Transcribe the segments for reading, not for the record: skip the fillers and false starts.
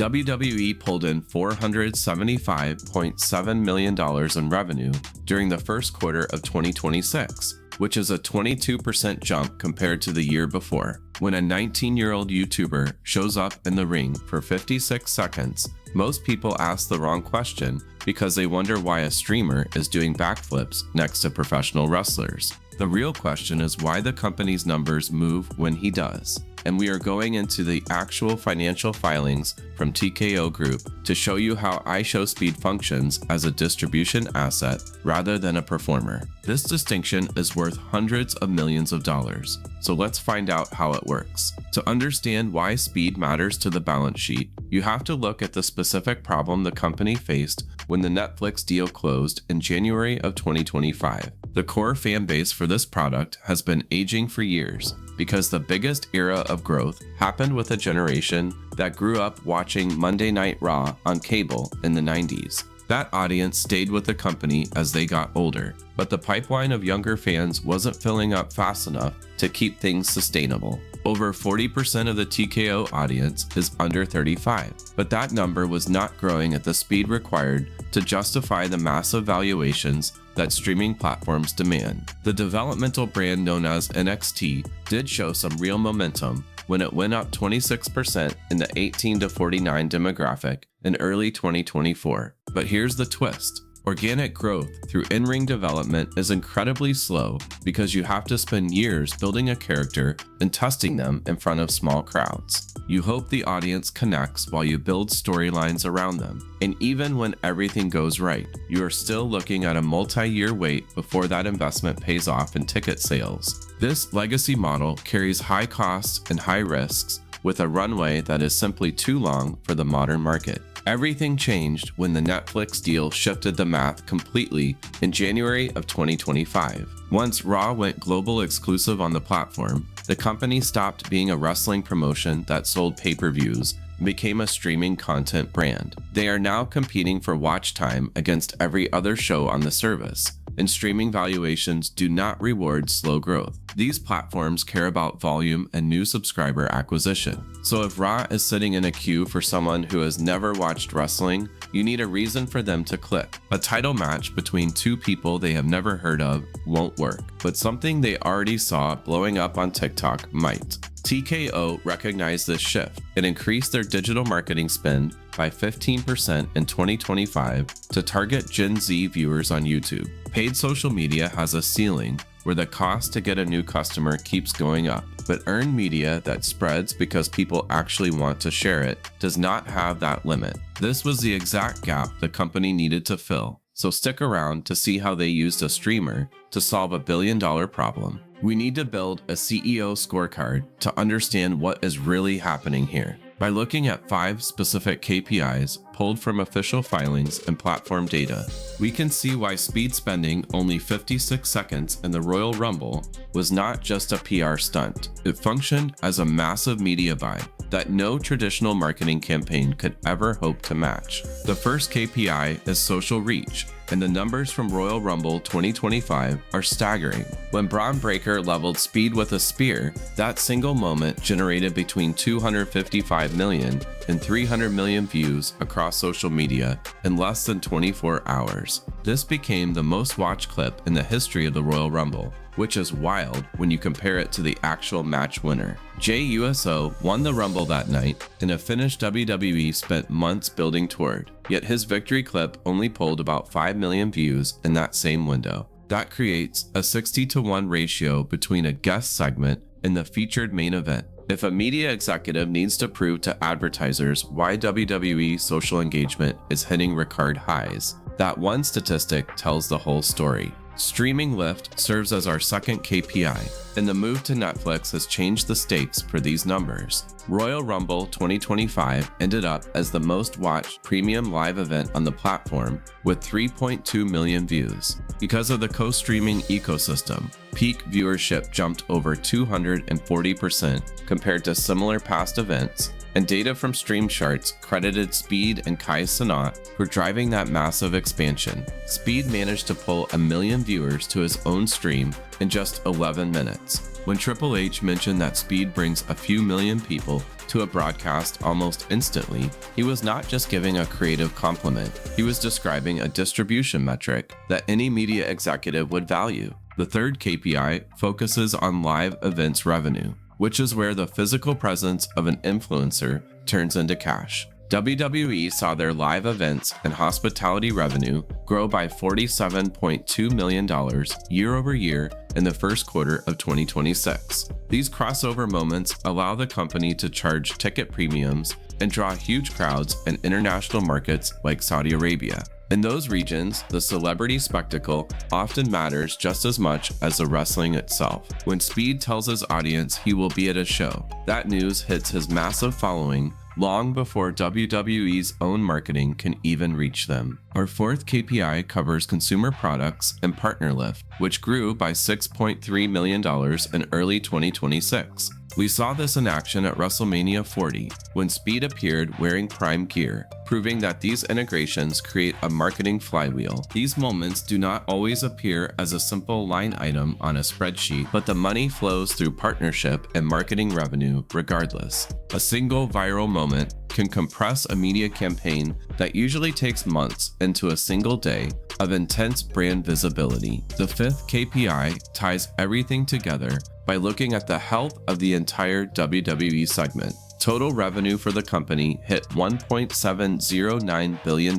WWE pulled in $475.7 million in revenue during the first quarter of 2026, which is a 22% jump compared to the year before. When a 19-year-old YouTuber shows up in the ring for 56 seconds, most people ask the wrong question because they wonder why a streamer is doing backflips next to professional wrestlers. The real question is why the company's numbers move when he does. And we are going into the actual financial filings from TKO Group to show you how iShowSpeed functions as a distribution asset rather than a performer. This distinction is worth hundreds of millions of dollars. So let's find out how it works. To understand why speed matters to the balance sheet, you have to look at the specific problem the company faced when the Netflix deal closed in January of 2025. The core fan base for this product has been aging for years because the biggest era of growth happened with a generation that grew up watching Monday Night Raw on cable in the 90s. That audience stayed with the company as they got older, but the pipeline of younger fans wasn't filling up fast enough to keep things sustainable. Over 40% of the TKO audience is under 35, but that number was not growing at the speed required to justify the massive valuations that streaming platforms demand. The developmental brand known as NXT did show some real momentum when it went up 26% in the 18 to 49 demographic in early 2024. But here's the twist. Organic growth through in-ring development is incredibly slow because you have to spend years building a character and testing them in front of small crowds. You hope the audience connects while you build storylines around them. And even when everything goes right, you are still looking at a multi-year wait before that investment pays off in ticket sales. This legacy model carries high costs and high risks with a runway that is simply too long for the modern market. Everything changed when the Netflix deal shifted the math completely in January of 2025. Once Raw went global exclusive on the platform, the company stopped being a wrestling promotion that sold pay-per-views and became a streaming content brand. They are now competing for watch time against every other show on the service, and streaming valuations do not reward slow growth. These platforms care about volume and new subscriber acquisition. So if Raw is sitting in a queue for someone who has never watched wrestling, you need a reason for them to click. A title match between two people they have never heard of won't work, but something they already saw blowing up on TikTok might. TKO recognized this shift and increased their digital marketing spend by 15% in 2025 to target Gen Z viewers on YouTube. Paid social media has a ceiling where the cost to get a new customer keeps going up, but earned media that spreads because people actually want to share it does not have that limit. This was the exact gap the company needed to fill, so stick around to see how they used a streamer to solve a billion-dollar problem. We need to build a CEO scorecard to understand what is really happening here. By looking at 5 specific KPIs pulled from official filings and platform data, we can see why speed spending only 56 seconds in the Royal Rumble was not just a PR stunt. It functioned as a massive media buy that no traditional marketing campaign could ever hope to match. The first KPI is social reach, and the numbers from Royal Rumble 2025 are staggering. When Braun Breaker leveled speed with a spear, that single moment generated between 255 million and 300 million views across social media in less than 24 hours. This became the most watched clip in the history of the Royal Rumble, which is wild when you compare it to the actual match winner. Jey Uso won the Rumble that night in a finish WWE spent months building toward, yet his victory clip only pulled about 5 million views in that same window. That creates a 60-to-1 ratio between a guest segment and the featured main event. If a media executive needs to prove to advertisers why WWE social engagement is hitting record highs, that one statistic tells the whole story. Streaming lift serves as our second KPI, and the move to Netflix has changed the stakes for these numbers. Royal Rumble 2025 ended up as the most watched premium live event on the platform with 3.2 million views. Because of the co-streaming ecosystem, peak viewership jumped over 240% compared to similar past events, and data from Stream Charts credited Speed and Kai Cenat for driving that massive expansion. Speed managed to pull 1 million viewers to his own stream in just 11 minutes. When Triple H mentioned that Speed brings a few million people to a broadcast almost instantly, he was not just giving a creative compliment, he was describing a distribution metric that any media executive would value. The third KPI focuses on live events revenue, which is where the physical presence of an influencer turns into cash. WWE saw their live events and hospitality revenue grow by $47.2 million year over year in the first quarter of 2026. These crossover moments allow the company to charge ticket premiums and draw huge crowds in international markets like Saudi Arabia. In those regions, the celebrity spectacle often matters just as much as the wrestling itself. When Speed tells his audience he will be at a show, that news hits his massive following long before WWE's own marketing can even reach them. Our fourth KPI covers consumer products and partner lift, which grew by $6.3 million in early 2026. We saw this in action at WrestleMania 40, when Speed appeared wearing Prime gear, proving that these integrations create a marketing flywheel. These moments do not always appear as a simple line item on a spreadsheet, but the money flows through partnership and marketing revenue regardless. A single viral moment can compress a media campaign that usually takes months into a single day of intense brand visibility. The fifth KPI ties everything together by looking at the health of the entire WWE segment. Total revenue for the company hit $1.709 billion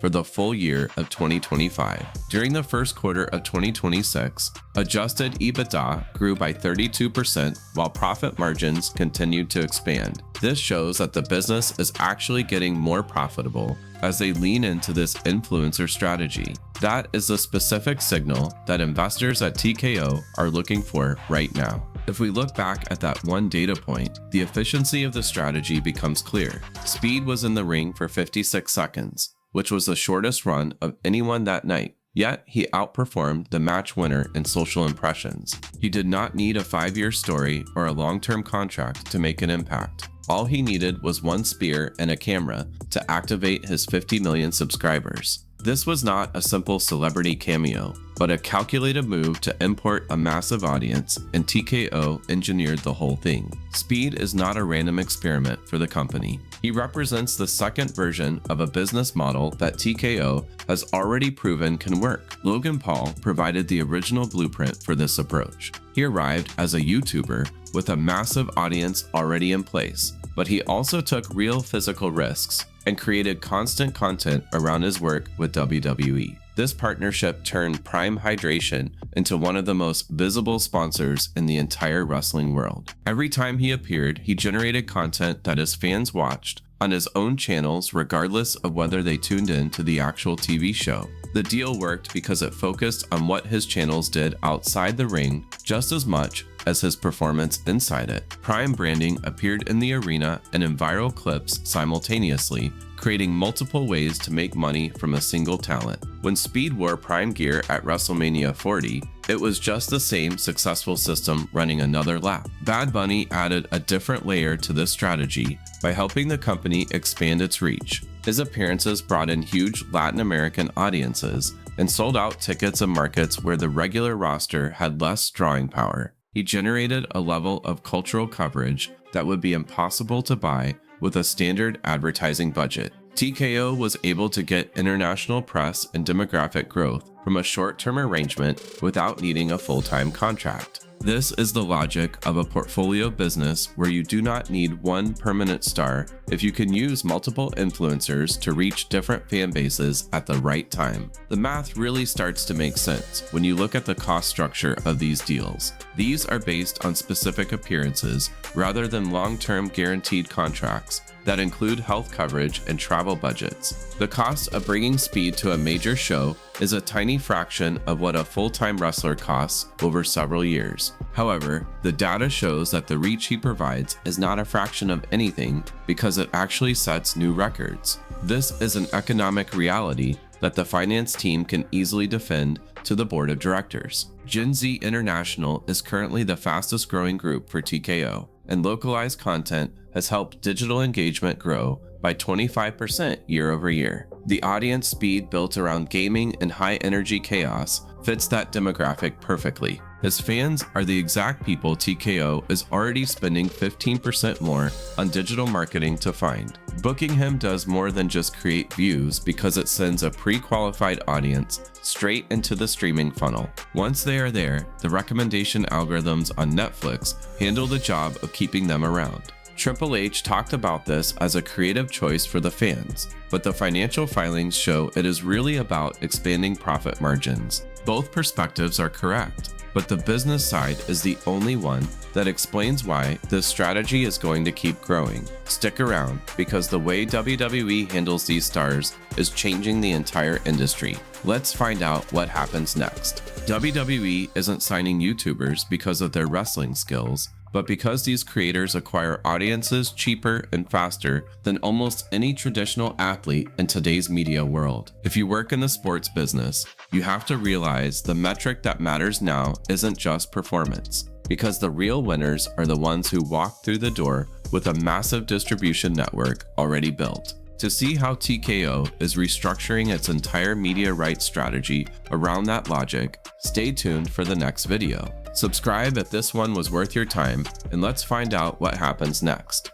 for the full year of 2025. During the first quarter of 2026, adjusted EBITDA grew by 32% while profit margins continued to expand. This shows that the business is actually getting more profitable as they lean into this influencer strategy. That is the specific signal that investors at TKO are looking for right now. If we look back at that one data point, the efficiency of the strategy becomes clear. Speed was in the ring for 56 seconds, which was the shortest run of anyone that night. Yet, he outperformed the match winner in social impressions. He did not need a 5-year story or a long-term contract to make an impact. All he needed was one spear and a camera to activate his 50 million subscribers. This was not a simple celebrity cameo, but a calculated move to import a massive audience, and TKO engineered the whole thing. Speed is not a random experiment for the company. He represents the second version of a business model that TKO has already proven can work. Logan Paul provided the original blueprint for this approach. He arrived as a YouTuber with a massive audience already in place, but he also took real physical risks and created constant content around his work with WWE. This partnership turned Prime Hydration into one of the most visible sponsors in the entire wrestling world. Every time he appeared, he generated content that his fans watched on his own channels regardless of whether they tuned in to the actual TV show. The deal worked because it focused on what his channels did outside the ring just as much as his performance inside it. Prime branding appeared in the arena and in viral clips simultaneously, creating multiple ways to make money from a single talent. When Speed wore Prime gear at WrestleMania 40, it was just the same successful system running another lap. Bad Bunny added a different layer to this strategy by helping the company expand its reach. His appearances brought in huge Latin American audiences and sold out tickets in markets where the regular roster had less drawing power. He generated a level of cultural coverage that would be impossible to buy with a standard advertising budget. TKO was able to get international press and demographic growth from a short-term arrangement without needing a full-time contract. This is the logic of a portfolio business where you do not need one permanent star if you can use multiple influencers to reach different fan bases at the right time. The math really starts to make sense when you look at the cost structure of these deals. These are based on specific appearances rather than long-term guaranteed contracts that include health coverage and travel budgets. The cost of bringing Speed to a major show is a tiny fraction of what a full-time wrestler costs over several years. However, the data shows that the reach he provides is not a fraction of anything because it actually sets new records. This is an economic reality that the finance team can easily defend to the board of directors. Gen Z International is currently the fastest growing group for TKO, and localized content has helped digital engagement grow by 25% year over year. The audience Speed built around gaming and high energy chaos fits that demographic perfectly. His fans are the exact people TKO is already spending 15% more on digital marketing to find. Booking him does more than just create views because it sends a pre-qualified audience straight into the streaming funnel. Once they are there, the recommendation algorithms on Netflix handle the job of keeping them around. Triple H talked about this as a creative choice for the fans, but the financial filings show it is really about expanding profit margins. Both perspectives are correct, but the business side is the only one that explains why this strategy is going to keep growing. Stick around, because the way WWE handles these stars is changing the entire industry. Let's find out what happens next. WWE isn't signing YouTubers because of their wrestling skills, but because these creators acquire audiences cheaper and faster than almost any traditional athlete in today's media world. If you work in the sports business, you have to realize the metric that matters now isn't just performance, because the real winners are the ones who walk through the door with a massive distribution network already built. To see how TKO is restructuring its entire media rights strategy around that logic, stay tuned for the next video. Subscribe if this one was worth your time, and let's find out what happens next.